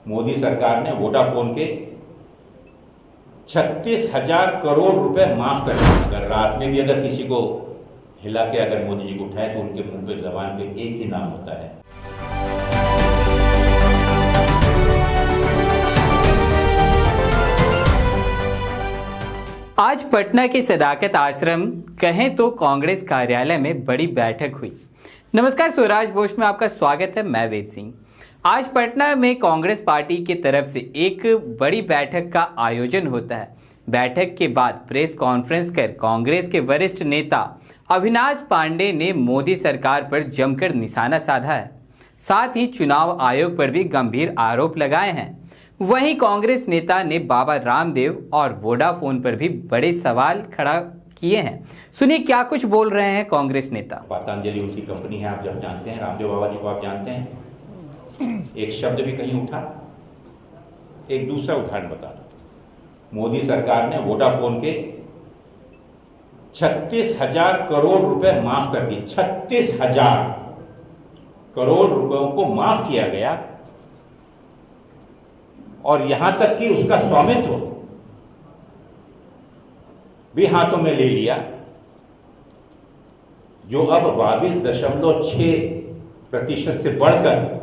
मोदी सरकार ने वोडाफोन के 36,000 करोड़ रुपए माफ कर दिए। अगर रात में भी अगर किसी को हिला के अगर मोदी जी को उठाए तो उनके मुंह पे जबान पे एक ही नाम होता है। आज पटना के सदाकत आश्रम कहें तो कांग्रेस कार्यालय में बड़ी बैठक हुई। नमस्कार, स्वराज पोस्ट में आपका स्वागत है। मैं वेद सिंह। आज पटना में कांग्रेस पार्टी की तरफ से एक बड़ी बैठक का आयोजन होता है। बैठक के बाद प्रेस कॉन्फ्रेंस कर कांग्रेस के वरिष्ठ नेता अविनाश पांडे ने मोदी सरकार पर जमकर निशाना साधा है। साथ ही चुनाव आयोग पर भी गंभीर आरोप लगाए हैं। वहीं कांग्रेस नेता ने बाबा रामदेव और वोडाफोन पर भी बड़े सवाल खड़ा किए हैं। सुनिए क्या कुछ बोल रहे हैं कांग्रेस नेता। पतंजलि उनकी कंपनी है, आप जब जानते हैं, रामदेव बाबा जी को आप जानते हैं। एक शब्द भी कहीं उठा। एक दूसरा उदाहरण बता दो, मोदी सरकार ने वोडाफोन के 36,000 करोड़ रुपए माफ कर दिए। 36,000 करोड़ रुपयों को माफ किया गया और यहां तक कि उसका स्वामित्व भी हाथों में ले लिया, जो अब 22.6% से बढ़कर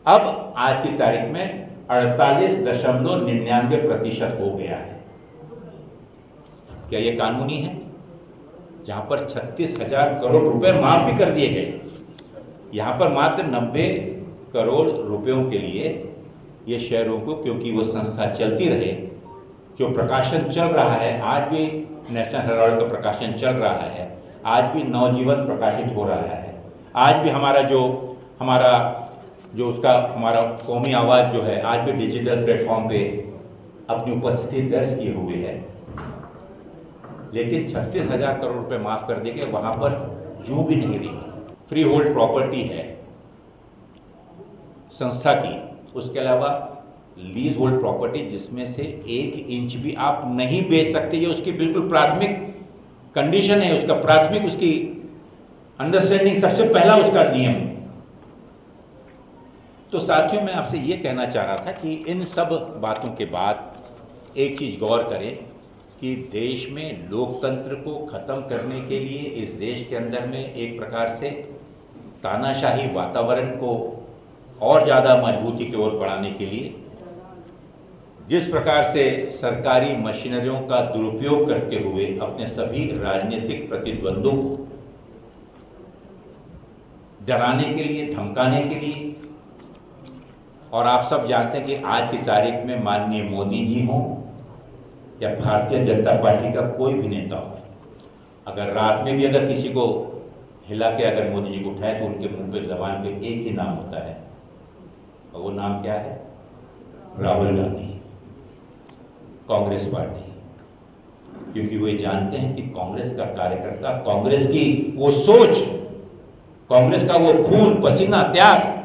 अब आज की तारीख में 48.99% हो गया है। क्या यह कानूनी है? जहां पर 36,000 करोड़ रुपए माफ भी कर दिए गए, यहां पर मात्र 90 करोड़ रुपयों के लिए ये शेयरों को, क्योंकि वो संस्था चलती रहे, जो प्रकाशन चल रहा है, आज भी नेशनल हेराल्ड का प्रकाशन चल रहा है, आज भी नवजीवन प्रकाशित हो रहा है, आज भी हमारा कौमी आवाज़ जो है आज भी डिजिटल प्लेटफॉर्म पे अपनी उपस्थिति दर्ज किए हुए है। लेकिन 36,000 करोड़ रुपए माफ कर देंगे, वहां पर जू भी नहीं रही। फ्री होल्ड प्रॉपर्टी है संस्था की, उसके अलावा लीज होल्ड प्रॉपर्टी जिसमें से 1 इंच भी आप नहीं बेच सकते। ये उसकी बिल्कुल प्राथमिक कंडीशन है, उसका प्राथमिक उसकी अंडरस्टैंडिंग, सबसे पहला उसका नियम। तो साथियों, मैं आपसे ये कहना चाह रहा था कि इन सब बातों के बाद एक चीज गौर करें कि देश में लोकतंत्र को खत्म करने के लिए, इस देश के अंदर में एक प्रकार से तानाशाही वातावरण को और ज़्यादा मजबूती की ओर बढ़ाने के लिए जिस प्रकार से सरकारी मशीनरियों का दुरुपयोग करते हुए अपने सभी राजनीतिक प्रतिद्वंदों को डराने के लिए, धमकाने के लिए, और आप सब जानते हैं कि आज की तारीख में माननीय मोदी जी हों या भारतीय जनता पार्टी का कोई भी नेता हो, अगर रात में भी अगर किसी को हिला के अगर मोदी जी को उठाए तो उनके मुंह पे जबान पे एक ही नाम होता है, और वो नाम क्या है? राहुल गांधी, कांग्रेस पार्टी। क्योंकि वे जानते हैं कि कांग्रेस का कार्यकर्ता, कांग्रेस की वो सोच, कांग्रेस का वो खून पसीना त्याग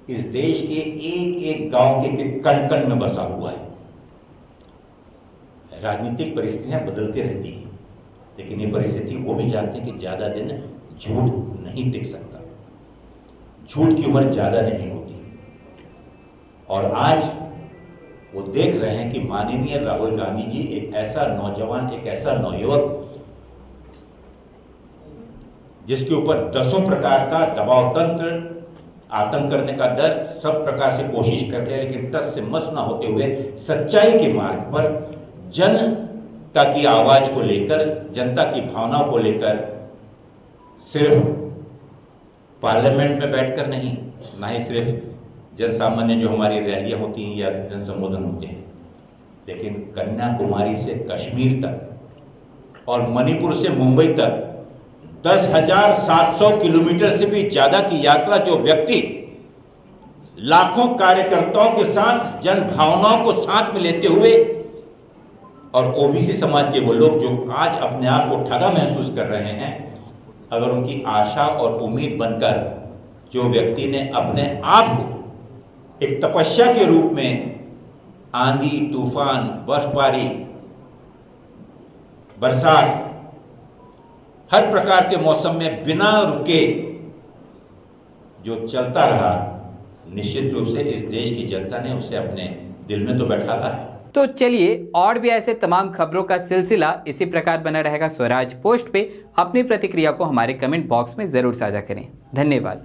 इस देश के एक एक गांव के कण कण में बसा हुआ है। राजनीतिक परिस्थितियां बदलती रहती हैं, लेकिन ये परिस्थिति वो भी जानते हैं कि ज्यादा दिन झूठ नहीं टिक सकता, झूठ की उम्र ज्यादा नहीं होती। और आज वो देख रहे हैं कि माननीय राहुल गांधी जी एक ऐसा नौजवान, एक ऐसा नवयुवक जिसके ऊपर दसों प्रकार का दबाव तंत्र, आतंक करने का डर, सब प्रकार से कोशिश कर रहे हैं, लेकिन तस से मस ना होते हुए सच्चाई के मार्ग पर जनता की आवाज को लेकर, जनता की भावनाओं को लेकर, सिर्फ पार्लियामेंट में बैठकर नहीं, ना ही सिर्फ जनसामान्य जो हमारी रैलियां होती हैं या जन संबोधन होते हैं, लेकिन कन्याकुमारी से कश्मीर तक और मणिपुर से मुंबई तक 10,700 किलोमीटर से भी ज्यादा की यात्रा जो व्यक्ति लाखों कार्यकर्ताओं के साथ जन भावनाओं को साथ में लेते हुए, और ओबीसी समाज के वो लोग जो आज अपने आप को ठगा महसूस कर रहे हैं, अगर उनकी आशा और उम्मीद बनकर जो व्यक्ति ने अपने आप को एक तपस्या के रूप में आंधी, तूफान, बर्फबारी, बरसात, हर प्रकार के मौसम में बिना रुके जो चलता रहा, निश्चित रूप से इस देश की जनता ने उसे अपने दिल में तो बैठाला है। तो चलिए और भी ऐसे तमाम खबरों का सिलसिला इसी प्रकार बना रहेगा स्वराज पोस्ट पे। अपनी प्रतिक्रिया को हमारे कमेंट बॉक्स में जरूर साझा करें। धन्यवाद।